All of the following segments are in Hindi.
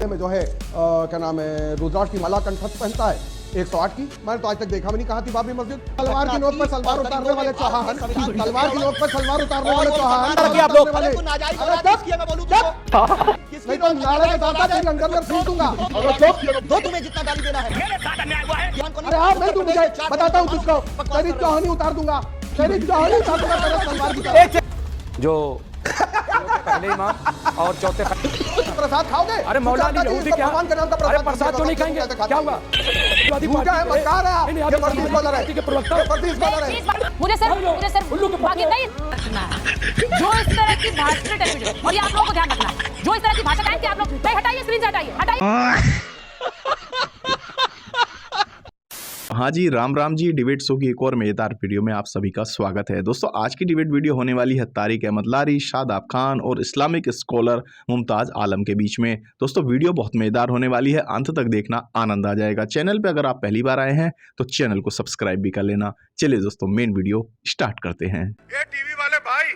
में जो है क्या नाम है रुद्राक्ष की माला कंठस्थ पहनता है 108 की। मैंने तो आज तक देखा भी नहीं कहा थी बाबरी मस्जिद। तलवार की नोक पर सलवार उतारने वाले चौहान, तलवार की नोक पर सलवार उतारने वाले चौहान, आप लोग नहीं तो नाले के दाता तेरी अंदर में फूट दूंगा। दो तुम्हें जितना गाली देना है। अरे आप नहीं, तू मुझे बताता हूँ तुझको, तेरी चौहानी उतार दूंगा, तेरी चौहानी उतार दूंगा तेरे तलवार की तरह। जो पहले इमाम और चौथे प्रसाद खाओगे? अरे मौलाना यहूदी क्या? अरे प्रसाद तो नहीं खाएंगे, क्या हुआ? भूखा है, मक्कार है आप, ये वर्दी स्कॉलर है, वर्दी स्कॉलर है। मुझे सर बाकी नहीं जो इस तरह की भाषण और ये आप लोगों को ध्यान रखना है, जो इस तरह की भाषा कहेंगे आप लोग हटाइए, स्क्रीन से हटाइए। हाँ जी, राम राम जी। डिबेट शो की एक और मजेदार वीडियो में आप सभी का स्वागत है। दोस्तों, आज की डिबेट वीडियो होने वाली है तारिक अहमद लारी, शादाब खान और इस्लामिक स्कॉलर मुमताज आलम के बीच में। दोस्तों, वीडियो बहुत मजेदार होने वाली है, अंत तक देखना, आनंद आ जाएगा। चैनल पे अगर आप पहली बार आए हैं तो चैनल को सब्सक्राइब भी कर लेना। चलिए दोस्तों, मेन वीडियो स्टार्ट करते हैं। ये टीवी वाले भाई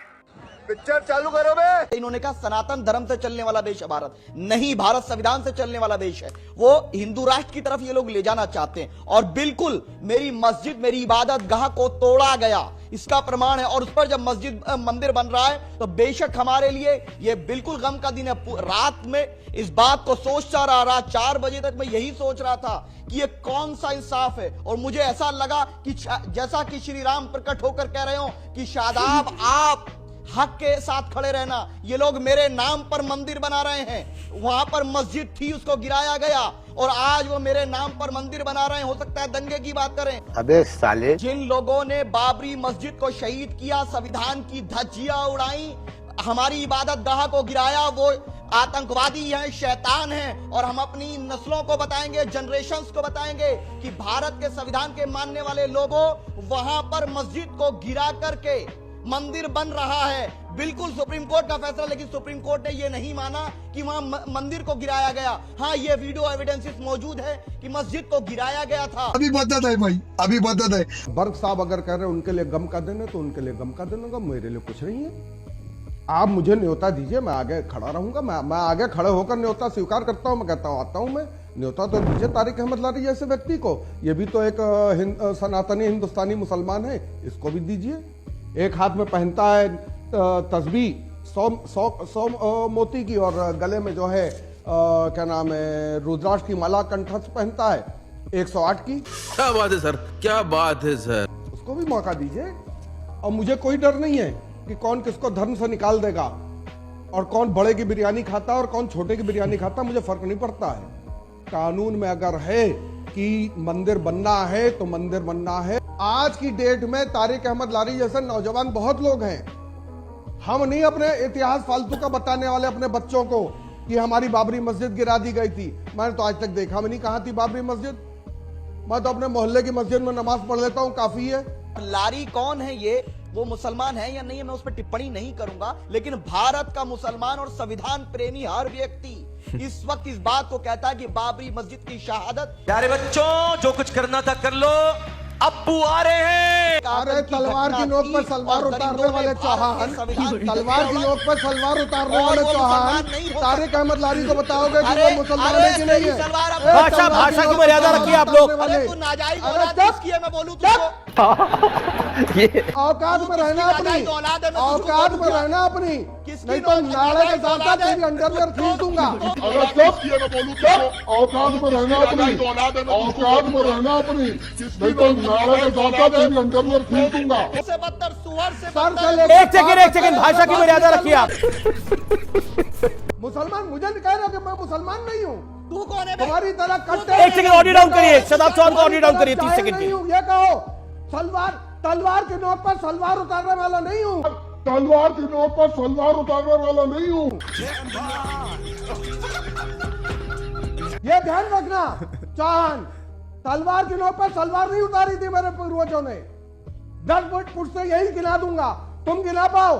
पिक्चर चालू करो बे। इन्होंने कहा सनातन धर्म से चलने वाला देश है भारत, नहीं, भारत संविधान से चलने वाला देश है। वो हिंदू राष्ट्र की तरफ ये लोग ले जाना चाहते हैं और बिल्कुल मेरी मस्जिद, मेरी इबादत गाह को तोड़ा गया, इसका प्रमाण है। और उस पर जब मस्जिद मंदिर बन रहा है तो बेशक हमारे लिए ये बिल्कुल गम का दिन है। रात में इस बात को सोचता रहा, रात 4 बजे तक मैं यही सोच रहा था कि ये कौन सा इंसाफ है। और मुझे ऐसा लगा कि जैसा कि श्री राम प्रकट होकर कह रहे हो कि शादाब आप हक के साथ खड़े रहना, ये लोग मेरे नाम पर मंदिर बना रहे हैं। वहां पर मस्जिद थी, उसको गिराया गया और आज वो मेरे नाम पर मंदिर बना रहे हैं। हो सकता है दंगे की बात करें। अबे साले, जिन लोगों ने बाबरी मस्जिद को शहीद किया, संविधान की धज्जियां उड़ाई, हमारी इबादत गाह को गिराया, वो आतंकवादी हैं, शैतान हैं। और हम अपनी नस्लों को बताएंगे, जनरेशंस को बताएंगे कि भारत के संविधान के मानने वाले लोगों वहां पर मस्जिद को गिरा करके मंदिर बन रहा है। बिल्कुल सुप्रीम कोर्ट का फैसला, लेकिन सुप्रीम कोर्ट ने यह नहीं माना कि वहां मंदिर को गिराया गया। हाँ, ये वीडियो एविडेंसेस मौजूद है कि मस्जिद को गिराया गया था। अभी बदत है भाई, अभी बदत है। बर्ग साहब अगर कह रहे हैं उनके लिए गम का दिन है तो उनके लिए गम का दिन होगा, मेरे लिए कुछ नहीं है। आप मुझे न्योता दीजिए, मैं आगे खड़ा रहूंगा, मैं आगे खड़े होकर न्योता स्वीकार करता हूं। मैं कहता हूं आता हूं, मैं न्योता तो दीजिए तारिक अहमद लारी जैसे व्यक्ति को। ये भी तो एक सनातनी हिंदुस्तानी मुसलमान है, इसको भी दीजिए। एक हाथ में पहनता है तस्बीह 100 मोती की और गले में जो है क्या नाम है रुद्राक्ष की माला कंठस्थ पहनता है 108 की। क्या बात है सर, क्या बात है सर। उसको भी मौका दीजिए। और मुझे कोई डर नहीं है कि कौन किसको धर्म से निकाल देगा और कौन बड़े की बिरयानी खाता है और कौन छोटे की बिरयानी खाता है, मुझे फर्क नहीं पड़ता है। कानून में अगर है कि मंदिर बनना है तो मंदिर बनना है। आज की डेट में तारिक अहमद लारी जैसे नौजवान बहुत लोग हैं। हम नहीं अपने इतिहास फालतू का बताने वाले अपने बच्चों को कि हमारी बाबरी मस्जिद गिरा दी गई थी। मैंने तो आज तक देखा भी नहीं कहा थी बाबरी मस्जिद। मैं तो अपने मोहल्ले की मस्जिद में नमाज पढ़ लेता हूं, काफी है। लारी कौन है, ये वो मुसलमान है या नहीं है, मैं उस पर टिप्पणी नहीं करूंगा। लेकिन भारत का मुसलमान और संविधान प्रेमी हर व्यक्ति इस वक्त इस बात को कहता है कि बाबरी मस्जिद की शहादत। प्यारे बच्चों, जो कुछ करना था कर लो, अब्बू आ रहे हैं। अरे तलवार की नोक पर सलवार उतारने वाले चौहान, तलवार की नोक पर सलवार उतारने वाले चौहान तारिक अहमद लारी को बताओगे कि वो मुसलमान है कि नहीं है? भाषा की मर्यादा रखिए आप लोग। औकात में रहना अपनी, औकात में रहना अपनी, नहीं तो नाले के दाता तेरी अंडरवेयर खींच दूंगा। औकात में रहना अपनी, औकात में रहना अपनी, नहीं तो नाले के दाता तेरी अंडरवेयर खींच दूंगा। एक सेकंड, भाषा की मर्यादा रखिए आप। मुसलमान मुझे नहीं कह रहे कि मैं मुसलमान नहीं हूँ। तू कौन है? तुम्हारी तरह कट्टर। एक सेकंड ऑडियो डाउन करिए, शादाब चौहान को ऑडियो डाउन करिए 30 सेकंड की। ये कहो तलवार की नोक पर सलवार उतारने वाला नहीं हूँ। तलवार की नोक पर सलवार उतारने वाला नहीं हूँ। ये ध्यान रखना चौहान, तलवार की नोक पर सलवार नहीं उतारी थी मेरे पूर्वजों ने। 10 फुट से यही गिना दूंगा, तुम गिना पाओ?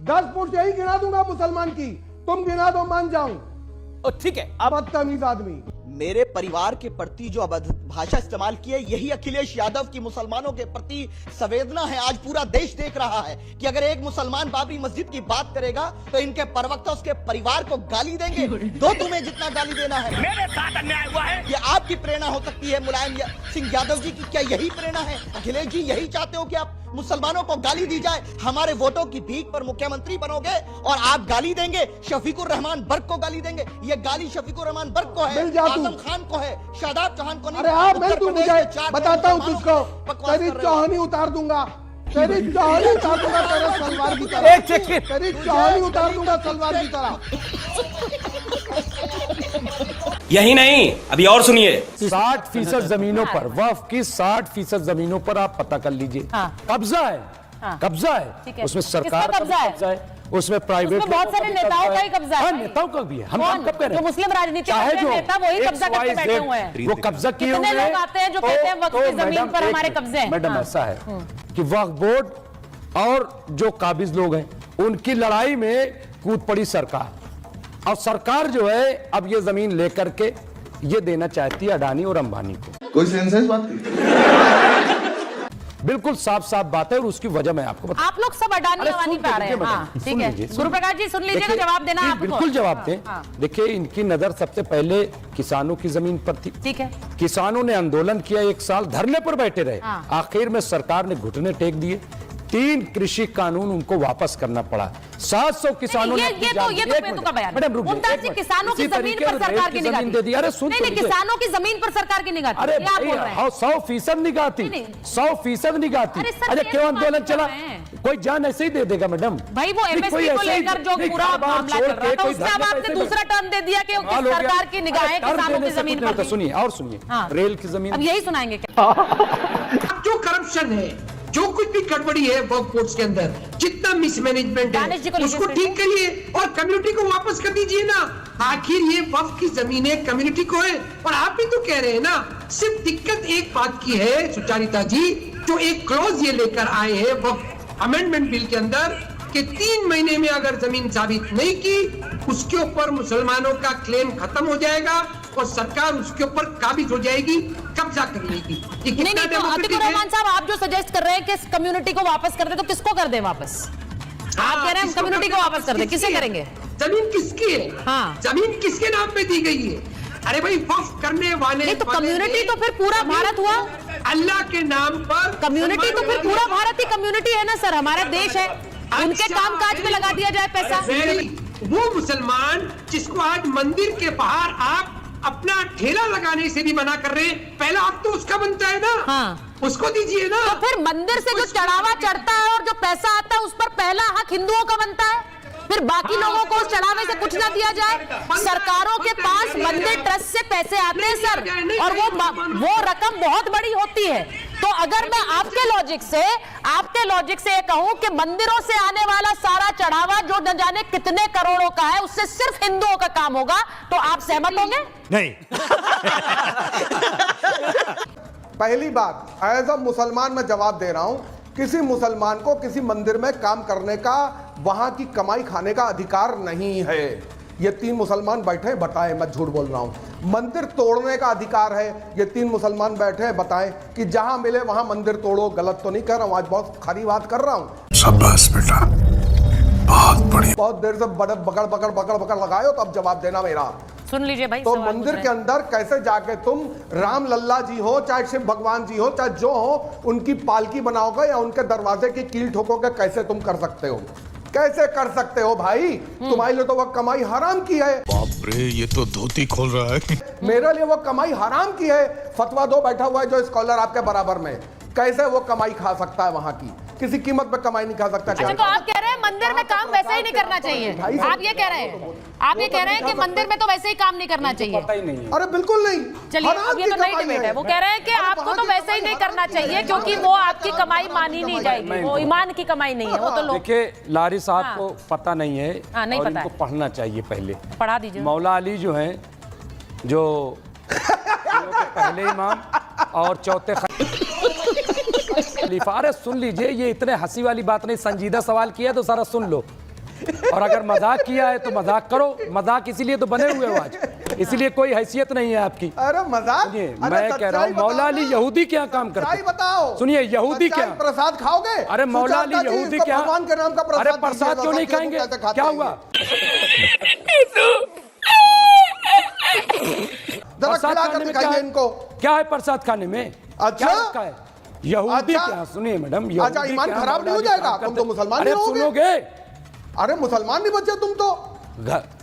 10 फुट यही गिना दूंगा मुसलमान की, तुम गिना दो मान जाऊं। ठीक है, अब बदतमीज आदमी। मेरे परिवार के प्रति जो अभद्र भाषा इस्तेमाल की है, यही अखिलेश यादव की मुसलमानों के प्रति संवेदना है। आज पूरा देश देख रहा है कि अगर एक मुसलमान बाबरी मस्जिद की बात करेगा तो इनके प्रवक्ता उसके परिवार को गाली देंगे। दो तुम्हें जितना गाली देना है। मेरे साथ अन्याय हुआ है। ये आपकी प्रेरणा हो सकती है मुलायम सिंह यादव जी की, क्या यही प्रेरणा है? अखिलेश जी यही चाहते हो कि आप मुसलमानों को गाली दी जाए? हमारे वोटों की भीख पर मुख्यमंत्री बनोगे और आप गाली देंगे, शफीकुर रहमान बर्क को गाली देंगे। ये गाली शफीकुर रहमान बर्क को है, आजम खान को है, शादाब चौहान को नहीं। अरे आप मैं तू मुझे बताता हूँ तुझको, तेरी चौहानी उतार दूंगा, तेरी चौहानी उतार दूंगा तेरे सलवार की तरह, तेरी चौहानी उतार दूंगा सलवार की तरह। यही नहीं, अभी और सुनिए। 60% जमीनों पर, वक्फ की 60% जमीनों पर आप पता कर लीजिए, कब्जा है। कब्जा है, उसमें सरकार का कब्जा है, उसमें प्राइवेट, बहुत सारे नेताओं का ही कब्जा है। नेताओं का भी है। हम कब कह रहे हैं? मुस्लिम राजनीति के नेता वही कब्जा करके बैठे हुए हैं। वो कब्जा किए हुए हैं। लोग आते हैं जो कहते हैं वक्फ की जमीन पर हमारे कब्जे हैं। मैडम ऐसा है कि वक्फ बोर्ड और जो काबिज लोग हैं उनकी लड़ाई में कूद पड़ी सरकार, और सरकार जो है अब ये जमीन लेकर के ये देना चाहती है अडानी और अंबानी को। कोई सेंस है इस बात की? बिल्कुल साफ साफ बात है, और उसकी वजह मैं आपको बता। आप लोग सब अडानी अंबानी पे आ रहे हैं। हाँ, ठीक है, गुरुप्रकाश जी सुन लीजिएगा, जवाब देना आपको। बिल्कुल जवाब दें। देखिए, इनकी नजर सबसे पहले किसानों की जमीन पर थी। ठीक है, किसानों ने आंदोलन किया, 1 साल धरने पर बैठे रहे, आखिर में सरकार ने घुटने टेक दिए, 3 कृषि कानून उनको वापस करना पड़ा। 700 किसानों ने मैडम मुमताज जी, किसानों की जमीन पर सरकार की निगाह दे दी। अरे सुन, नहीं, किसानों की जमीन पर सरकार की निगाह, अरे 100% निगाह थी, 100% निगाह थी। अरे क्यों आंदोलन चला? कोई जान ऐसे ही दे देगा मैडम? भाई वो एमएसपी को लेकर जो पूरा मामला चल रहा था, उससे अब आपने दूसरा टर्म दे दिया कि सरकार की निगाह है किसानों की जमीन पर। सुनिए और सुनिए, रेल की जमीन, अब यही सुनाएंगे क्या? जो करप्शन है, जो कुछ भी गड़बड़ी है वर्क फोर्स के अंदर, जितना मिसमैनेजमेंट है, उसको ठीक करिए और कम्युनिटी को वापस कर दीजिए ना। आखिर ये वक्फ की जमीनें कम्युनिटी को है, और आप भी तो कह रहे हैं ना। सिर्फ दिक्कत एक बात की है सुचारिता जी, जो एक क्लॉज ये लेकर आए हैं वक्फ अमेंडमेंट बिल के अंदर कि 3 महीने में अगर जमीन साबित नहीं की, उसके ऊपर मुसलमानों का क्लेम खत्म हो जाएगा और सरकार उसके ऊपर काबिज हो जाएगी, कब्जा कर लेगी। ये कितना डेमोक्रेटिक है? रहमान साहब, आप जो सजेस्ट कर रहे हैं कि कम्युनिटी को वापस कर दे, तो किसको कर दे वापस? आप कह रहे हैं कम्युनिटी को वापस कर दे, किसे करेंगे? जमीन किसकी है? हाँ, जमीन किसके नाम पे दी गई है? अरे भाई, वक्फ करने वाले नहीं तो कम्युनिटी तो फिर पूरा भारत हुआ। अल्लाह के नाम पर कम्युनिटी तो फिर पूरा भारत ही कम्युनिटी है ना सर, हमारा देश है। उनके काम काज में लगा दिया जाए पैसा। वो मुसलमान जिसको आज मंदिर के बाहर आप अपना ठेला लगाने से भी मना कर रहे हैं, पहला हक तो उसका बनता है ना। हाँ, उसको दीजिए ना। तो फिर मंदिर से जो चढ़ावा चढ़ता है और जो पैसा आता है, उस पर पहला हक हिंदुओं का बनता है। फिर बाकी लोगों को उस चढ़ावे से कुछ ना दिया जाए। सरकारों के पास मंदिर ट्रस्ट से पैसे आते हैं सर, और वो रकम बहुत बड़ी होती है। तो अगर मैं आपके लॉजिक से ये कहूं कि मंदिरों से आने वाला सारा चढ़ावा जो न जाने कितने करोड़ों का है, उससे सिर्फ हिंदुओं का काम होगा, तो आप सहमत होंगे? नहीं। पहली बात, एज अ मुसलमान मैं जवाब दे रहा हूं, किसी मुसलमान को किसी मंदिर में काम करने का, वहां की कमाई खाने का अधिकार नहीं है। ये 3 मुसलमान बैठे हैं, बताएं, मैं झूठ बोल रहा हूं। मंदिर तोड़ने का अधिकार है, ये 3 मुसलमान बैठे हैं, बताएं कि जहां मिले वहां मंदिर तोड़ो। गलत तो नहीं कर रहा हूं, आज बहुत खरी बात कर रहा हूं। शाबाश बेटा, बहुत बढ़िया। बहुत देर से बकड़ लगाए हो, तो अब जवाब देना मेरा। सुन लीजिए भाई, तो मंदिर के अंदर कैसे जाके तुम राम लल्ला जी हो, चाहे शिव भगवान जी हो, चाहे जो हो, उनकी पालकी बनाओगे या उनके दरवाजे की कील ठोकोगे? कैसे तुम कर सकते हो? कैसे कर सकते हो भाई? तुम्हारे लिए तो वो कमाई हराम की है। बाप रे, ये तो धोती खोल रहा है। मेरे लिए वो कमाई हराम की है। फतवा दो, बैठा हुआ है जो स्कॉलर आपके बराबर में, कैसे वो कमाई खा सकता है? वहां की किसी कीमत पे कमाई नहीं खा सकता। अच्छा, तो आप कह रहे हैं मंदिर में काम वैसे ही नहीं करना चाहिए? आप ये कह रहे हैं कि मंदिर में तो वैसे ही काम नहीं करना चाहिए? अरे बिल्कुल नहीं। चलिए, अब ये तो नई डिबेट है। वो कह रहे हैं कि आपको तो वैसे ही नहीं करना चाहिए क्योंकि वो आपकी कमाई मानी नहीं जाएगी, वो ईमान की कमाई नहीं है। वो तो लोग, देखिए, लारी साहब को पता नहीं है, नहीं पता, इनको पढ़ना चाहिए। पहले पढ़ा दीजिए। मौला अली जो हैं, जो पहले इमाम और चौथे खलीफा। अरे सुन लीजिए, ये इतने हंसी वाली बात नहीं, संजीदा सवाल किया तो सारा सुन लो, और अगर मजाक किया है तो मजाक करो। मजाक इसीलिए तो बने हुए हो आज। इसलिए कोई हैसियत नहीं है आपकी। अरे मजाक। सुनिए, अरे मैं कह रहा हूँ सच्चाई मौला अली बताओ ना। यहूदी क्या काम करते सच्चाई बताओ। सुनिए, यहूदी सच्चाई क्या प्रसाद खाओगे? अरे मौला अली सुजाता जी, यहूदी इसको क्या भगवान के नाम का प्रसाद अरे प्रसाद दीजिएगा, क्यों नहीं ताकि वो खाएंगे? कैसे खाते क्या हैं हुआ? जरा प्रसाद खिला कर खाने में क्या दिखाइए है? इनको। क्या है प्रसाद खाने में? अच्छा? क्या रखा है? यहूदी अच्छा? क्या? सुनिए मैडम, अच्छा, यहूदी ईमान क्या खराब नहीं मौला हो अली जाएगा? काम तुम करते? तो मुसलमान अरे नहीं होगे। सुनोगे, अरे मुसलमान नहीं बचे तुम तो।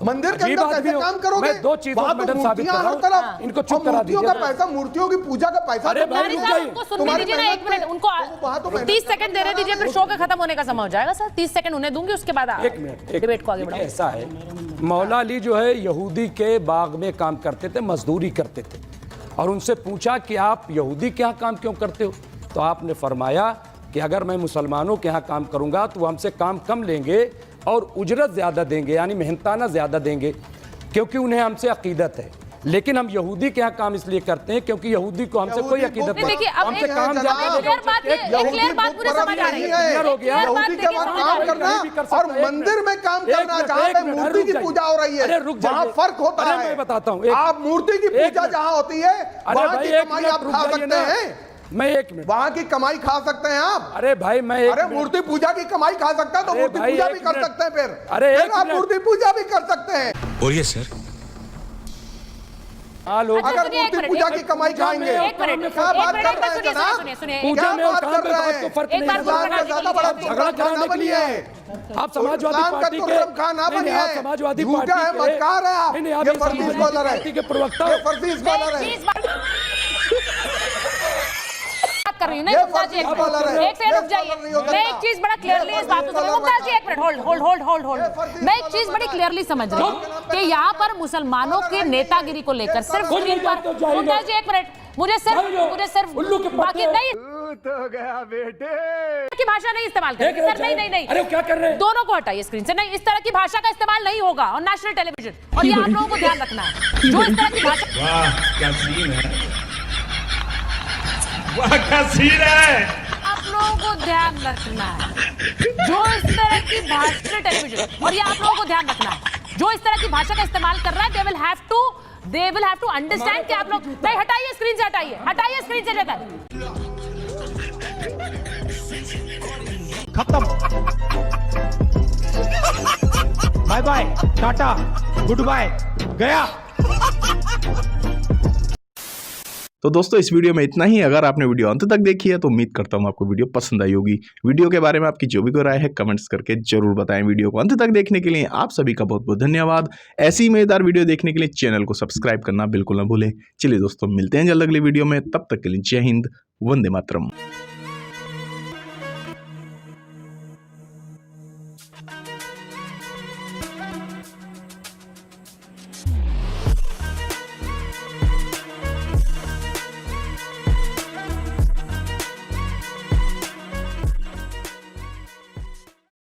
मंदिर के अजीब अंदर आदमी कैसे हो। काम करोगे? मैं दो चीजों वहाँ को तो मैडम साबित मूर्तियां कर हर रहा हूं। तरफ। इनको चुप और करा मूर्तियों का दीजिए। पैसा, मूर्तियों की पूजा का पैसा अरे तो भाई, मैं रुक लूंगा। जाइए। उनको सुनने तुम्हारी दीजिए ना, एक मेहनत मिनट पे- उनको वहाँ तो मेहनत 30 सेकंड देने दीजिए, फिर शो के खत्म होने का समय हो जाएगा सर। 30 सेकंड उन्हें दूंगी, उसके बाद एक मिनट, डिबेट को आगे देखिए, बढ़ाओ। ऐसा है, मौला अली जो है यहूदी के बाग में काम करते थे, मजदूरी करते थे, और उनसे पूछा कि आप यहूदी के यहाँ काम क्यों करते हो? तो आपने फरमाया कि अगर मैं मुसलमानों के यहाँ काम करूंगा तो वो हमसे काम कम लेंगे और उजरत ज़्यादा देंगे, यानी मेहनताना ज़्यादा देंगे, क्योंकि उन्हें हमसे अकीदत है। लेकिन हम यहूदी के यहाँ काम इसलिए करते हैं क्योंकि यहूदी को हमसे कोई यहूदी अकीदत को- नहीं। देखिए, अब हमसे एक- काम एक ज़्यादा क्लियर देगा। बात ये- एक क्लियर बात मुझे समझ आ रही है। क्लियर हो गया। एक बात यहूदी के देखिए, बाद समझ आ काम रही है। करना नहीं भी कर सकता, और एक मंदिर मिनट। में काम एक करना, मिनट, जहाँ एक पे मिनट, मूर्ति रुक की जाइए। पूजा हो रही है, अरे रुक वहाँ जाइए। फर्क होता अरे है। मैं बताता हूँ, एक- आप मूर्ति की एक पूजा मिनट। जहाँ होती है, अरे वहाँ भाई की एक कमाई मिनट आप रुक खा जाइए सकते ना। हैं। मैं एक मिनट। वहाँ की कमाई खा सकते हैं आप। अरे भाई मैं एक अरे मिनट। मूर्ति पूजा की कमाई खा सकता है तो अरे मूर्ति भाई, पूजा एक भी कर मिनट। सकते हैं फिर। अरे फिर एक आप मिनट। मूर्ति पूजा भी कर सकते हैं। बोलिए सर। हाँ लोग अच्छा, अगर सुनिए, एक मूर्ति मिनट, पूजा एक की कमाई पूजा में खाएंगे। और एक मिनट, क्या एक बात मिनट, कर एक मिनट, रहे हैं सुनिए, जनाब? सुनिए, सुनिए। पूजा क्या में और बात काम कर में रहे तो हैं? फर्क एक नहीं बार है। बोल इस्लाम का ज्यादा बड़ा झगड़ा तुर्रम खां कराने ना के लिए बनिए। आप समाजवादी इस्लाम का पार्टी के तुर्रम खां ना नहीं, नहीं, बनिए। आप समाजवादी झूठे पार्टी हैं, के मक्कार हैं आप। नहीं, नहीं, आप ये ये फर्जी समाजवादी स्कॉलर पार्टी के है। प्रवक्ता ये फर्जी स्कॉलर है। चीज बात कर रही हूँ, नहीं ये मुमताज जी, एक फर्जी स्कॉलर है। मिनट, एक सेकंड ये रुक जाइए। स्कॉलर नहीं हो मैं सकता। एक चीज बड़ा क्लियरली ये इस बात को फर्जी समझ, मुमताज जी एक मिनट, होल्ड। ये फर्जी मैं एक स्कॉलर चीज बड़ी है। क्लियरली समझ रही हूँ कि यहाँ पर मुसलमानों की नेतागिरी को लेकर सिर्फ कोई नहीं स्क्रीन पर, जानते हो, जाहिल हो। मुमताज जी एक मिनट, मुझे सिर्फ उल्लू के बाकी पत्ते। नहीं तो गया बेटे। की भाषा नहीं इस्तेमाल देख करेंगे रहे सर। हो, नहीं अरे वो क्या कर रहे हैं? दोनों को हटाइए स्क्रीन से। नहीं, इस तरह की भाषा का इस्तेमाल नहीं होगा और नेशनल टेलीविजन, और ये आप लोगों को ध्यान रखना है। जो इस तरह की भाषा, वाह क्या सीन है, वाह क्या सीन है। आप लोगों को ध्यान रखना है। जो इस तरह की भाषा, टेलीविजन, और ये आप लोगों को ध्यान रखना है, जो इस तरह की भाषा का इस्तेमाल कर रहा है, they will have to understand कि आप लोग नहीं, हटाइए स्क्रीन से, हटाइए स्क्रीन से जाता है। खत्म, bye bye, tata, goodbye, गया। तो दोस्तों इस वीडियो में इतना ही। अगर आपने वीडियो अंत तक देखी है तो उम्मीद करता हूँ आपको वीडियो पसंद आई होगी। वीडियो के बारे में आपकी जो भी कोई राय है कमेंट्स करके जरूर बताएं। वीडियो को अंत तक देखने के लिए आप सभी का बहुत बहुत धन्यवाद। ऐसी ही मजेदार वीडियो देखने के लिए चैनल को सब्सक्राइब करना बिल्कुल ना भूलें। चलिए दोस्तों मिलते हैं जल्द अगली वीडियो में, तब तक के लिए जय हिंद, वंदे मातरम।